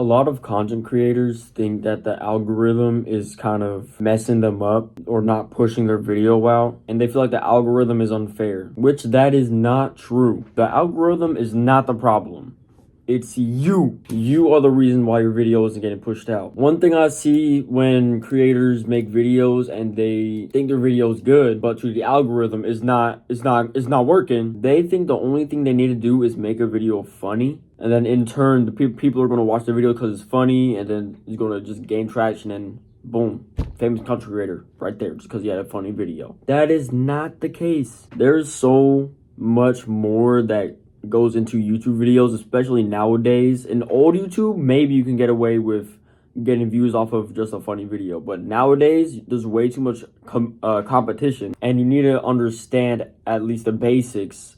A lot of content creators think that the algorithm is kind of messing them up or not pushing their video out, and they feel like the algorithm is unfair, which that is not true. The algorithm is not the problem. It's you. You are the reason why your video isn't getting pushed out. One thing I see when creators make videos and they think their video is good, but to the algorithm is not working, they think the only thing they need to do is make a video funny. And then in turn, the people are going to watch the video because it's funny, and then it's going to just gain traction, and boom, famous content creator right there just because you had a funny video. That is not the case. There's so much more that goes into YouTube videos, especially nowadays. In old YouTube, maybe you can get away with getting views off of just a funny video, but nowadays there's way too much competition, and you need to understand at least the basics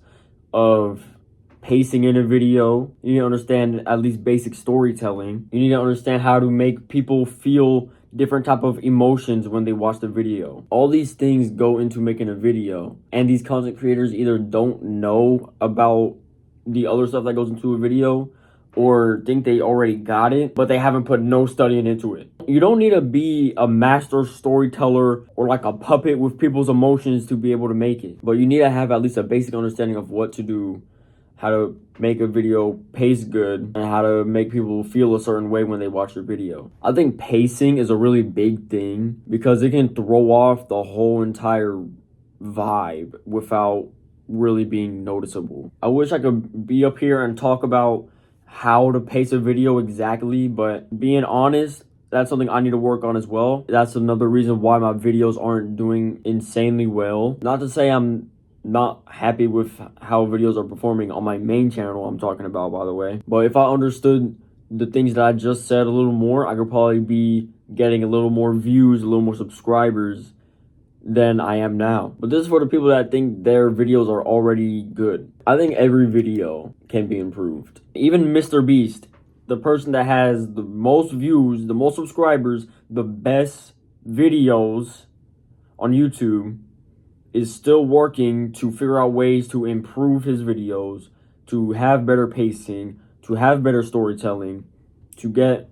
of pacing in a video. You need to understand at least basic storytelling. You need to understand how to make people feel different type of emotions when they watch the video. All these things go into making a video, and these content creators either don't know about the other stuff that goes into a video or think they already got it, but they haven't put no studying into it. You don't need to be a master storyteller or like a puppet with people's emotions to be able to make it, but you need to have at least a basic understanding of what to do, how to make a video pace good, and how to make people feel a certain way when they watch your video. I think pacing is a really big thing because it can throw off the whole entire vibe without really being noticeable. I wish I could be up here and talk about how to pace a video exactly, but being honest, that's something I need to work on as well. That's another reason why my videos aren't doing insanely well. Not to say I'm not happy with how videos are performing on my main channel I'm talking about, by the way. But if I understood the things that I just said a little more, I could probably be getting a little more views, a little more subscribers than I am now. But this is for the people that think their videos are already good. I think every video can be improved. Even Mr. Beast, the person that has the most views, the most subscribers, the best videos on YouTube, is still working to figure out ways to improve his videos, to have better pacing, to have better storytelling, to get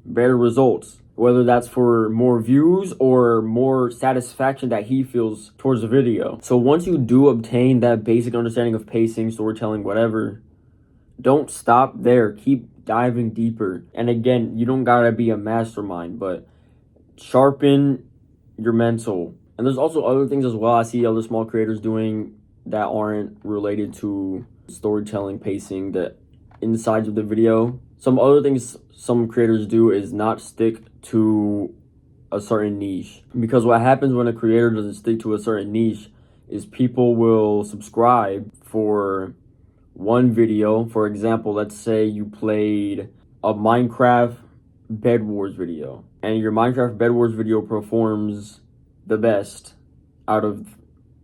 better results, whether that's for more views or more satisfaction that he feels towards the video. So once you do obtain that basic understanding of pacing, storytelling, whatever, don't stop there. Keep diving deeper. And again, you don't gotta be a mastermind, but sharpen your mental. And there's also other things as well I see other small creators doing that aren't related to storytelling, pacing, the insides of the video. Some other things some creators do is not stick to a certain niche. Because what happens when a creator doesn't stick to a certain niche is people will subscribe for one video. For example, let's say you played a Minecraft Bed Wars video, and your Minecraft Bed Wars video performs the best out of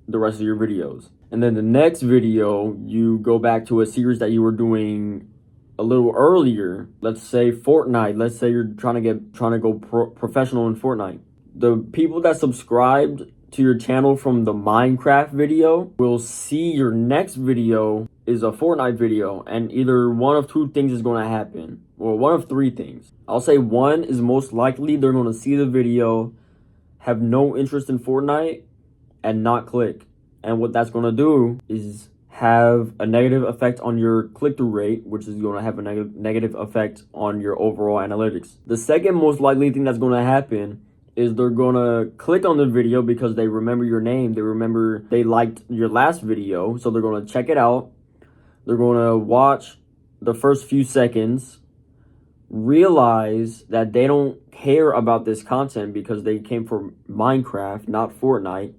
the rest of your videos. And then the next video, you go back to a series that you were doing a little earlier. Let's say Fortnite. Let's say you're trying to go professional in Fortnite. The people that subscribed to your channel from the Minecraft video will see your next video is a Fortnite video, and either one of two things is going to happen, or one of three things. I'll say one is most likely they're going to see the video, have no interest in Fortnite, and not click. And what that's going to do is have a negative effect on your click-through rate, which is going to have a negative effect on your overall analytics. The second most likely thing that's going to happen is they're going to click on the video because they remember your name. They remember they liked your last video, so they're going to check it out. They're going to watch the first few seconds, realize that they don't care about this content because they came from Minecraft, not Fortnite,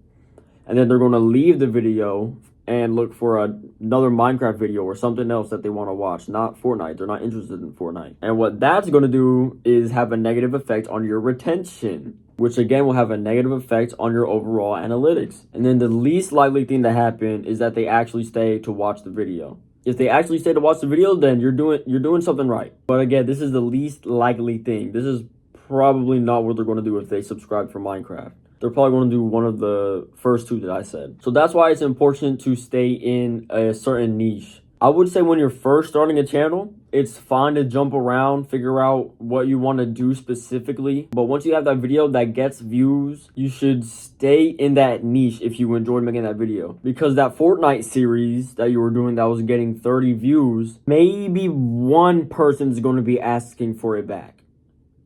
and then they're going to leave the video and look for another Minecraft video or something else that they want to watch, not Fortnite. They're not interested in Fortnite. And what that's going to do is have a negative effect on your retention, which again will have a negative effect on your overall analytics. And then the least likely thing to happen is that they actually stay to watch the video. If they actually stay to watch the video, then you're doing something right. But again, this is the least likely thing. This is probably not what they're going to do if they subscribe for Minecraft. They're probably going to do one of the first two that I said. So that's why it's important to stay in a certain niche. I would say when you're first starting a channel, it's fine to jump around, figure out what you want to do specifically. But once you have that video that gets views, you should stay in that niche if you enjoyed making that video. Because that Fortnite series that you were doing that was getting 30 views, maybe one person's going to be asking for it back.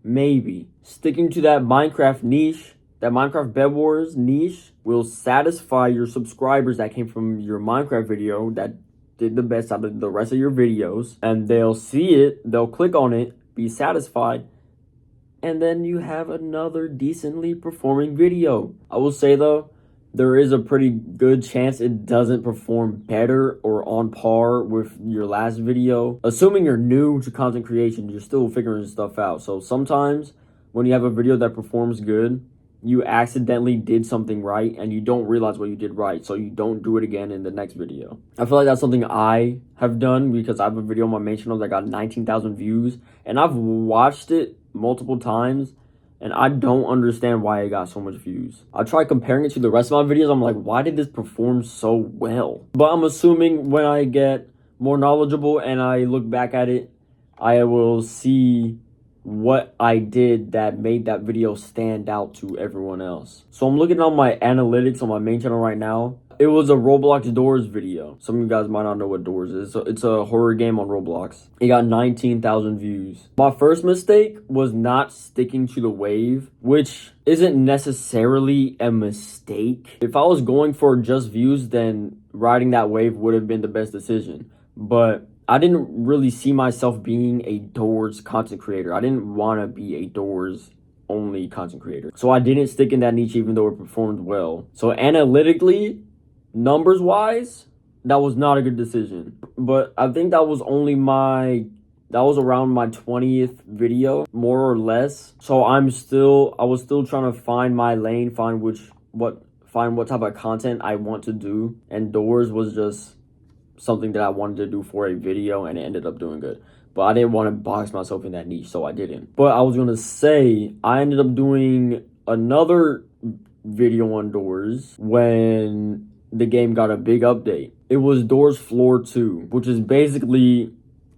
Maybe. Sticking to that Minecraft niche, that Minecraft Bed Wars niche, will satisfy your subscribers that came from your Minecraft video that did the best out of the rest of your videos, and they'll see it, they'll click on it, be satisfied, and then you have another decently performing video. I will say though, there is a pretty good chance it doesn't perform better or on par with your last video. Assuming you're new to content creation, you're still figuring stuff out. So sometimes when you have a video that performs good, you accidentally did something right and you don't realize what you did right, so you don't do it again in the next video. I feel like that's something I have done because I have a video on my main channel that got 19,000 views and I've watched it multiple times and I don't understand why it got so much views. I tried comparing it to the rest of my videos. I'm like, why did this perform so well? But I'm assuming when I get more knowledgeable and I look back at it, I will see what I did that made that video stand out to everyone else. So I'm looking on my analytics on my main channel right now. It was a Roblox Doors video. Some of you guys might not know what Doors is. So it's a horror game on Roblox. It got 19,000 views. My first mistake was not sticking to the wave, which isn't necessarily a mistake. If I was going for just views, then riding that wave would have been the best decision. But I didn't really see myself being a Doors content creator. I didn't want to be a Doors only content creator. So I didn't stick in that niche even though it performed well. So analytically, numbers wise, that was not a good decision. But I think that was around my 20th video, more or less. So I was still trying to find my lane, find what type of content I want to do. And Doors was just something that I wanted to do for a video and it ended up doing good. But I didn't want to box myself in that niche, so I didn't. But I was going to say, I ended up doing another video on Doors when the game got a big update. It was Doors Floor 2, which is basically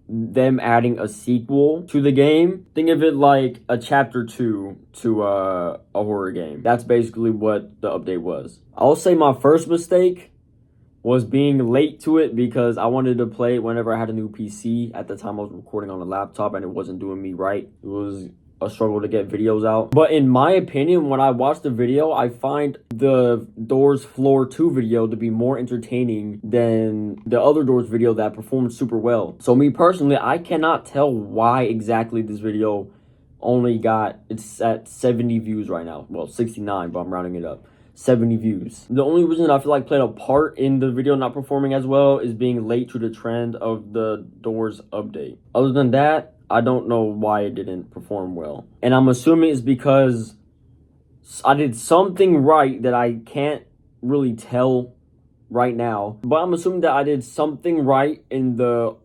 them adding a sequel to the game. Think of it like a chapter 2 to a horror game. That's basically what the update was. I'll say my first mistake was being late to it because I wanted to play it whenever I had a new PC. At the time I was recording on a laptop and it wasn't doing me right. It was a struggle to get videos out. But in my opinion, when I watched the video, I find the Doors Floor 2 video to be more entertaining than the other Doors video that performed super well. So me personally, I cannot tell why exactly this video it's at 70 views right now. Well, 69, but I'm rounding it up. 70 views. The only reason I feel like played a part in the video not performing as well is being late to the trend of the Doors update. Other than that, I don't know why it didn't perform well. And I'm assuming it's because I did something right that I can't really tell right now. But I'm assuming that I did something right in the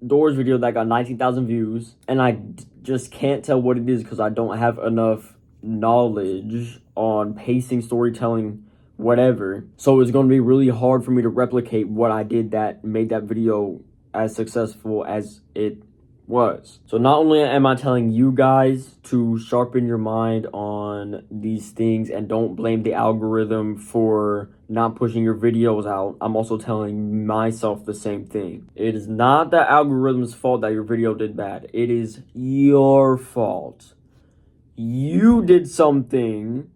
Doors video that got 19,000 views. And I just can't tell what it is because I don't have enough knowledge on pacing, storytelling, whatever. So it's going to be really hard for me to replicate what I did that made that video as successful as it was. So not only am I telling you guys to sharpen your mind on these things and don't blame the algorithm for not pushing your videos out, I'm also telling myself the same thing. It is not the algorithm's fault that your video did bad. It is your fault. You did something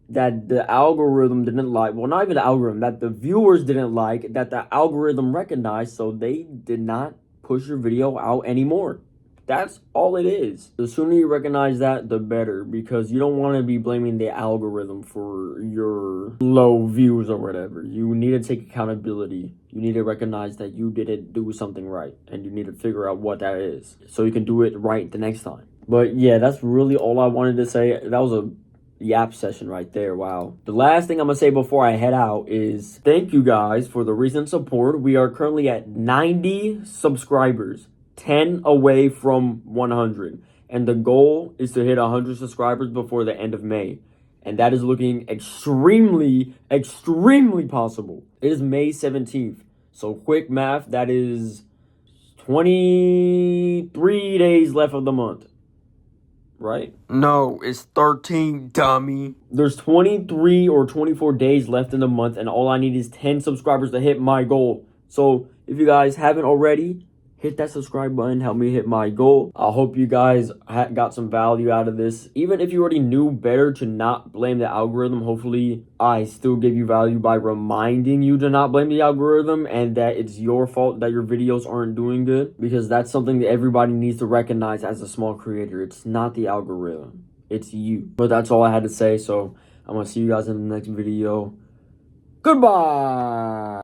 that the algorithm didn't like. Well, not even the algorithm, that the viewers didn't like, that the algorithm recognized, so they did not push your video out anymore. That's all it is. The sooner you recognize that, the better, because you don't want to be blaming the algorithm for your low views or whatever. You need to take accountability. You need to recognize that you didn't do something right, and you need to figure out what that is so you can do it right the next time. But yeah, that's really all I wanted to say. That was a yap session right there. Wow. The last thing I'm gonna say before I head out is thank you guys for the recent support. We are currently at 90 subscribers, 10 away from 100, and the goal is to hit 100 subscribers before the end of May, and that is looking extremely possible. It is May 17th, so quick math, that is 23 days left of the month. Right? No, it's 13, dummy. There's 23 or 24 days left in the month, and all I need is 10 subscribers to hit my goal. So if you guys haven't already, hit that subscribe button, help me hit my goal. I hope you guys got some value out of this. Even if you already knew better to not blame the algorithm, hopefully I still give you value by reminding you to not blame the algorithm and that it's your fault that your videos aren't doing good, because that's something that everybody needs to recognize as a small creator. It's not the algorithm, it's you. But that's all I had to say, so I'm gonna see you guys in the next video. Goodbye.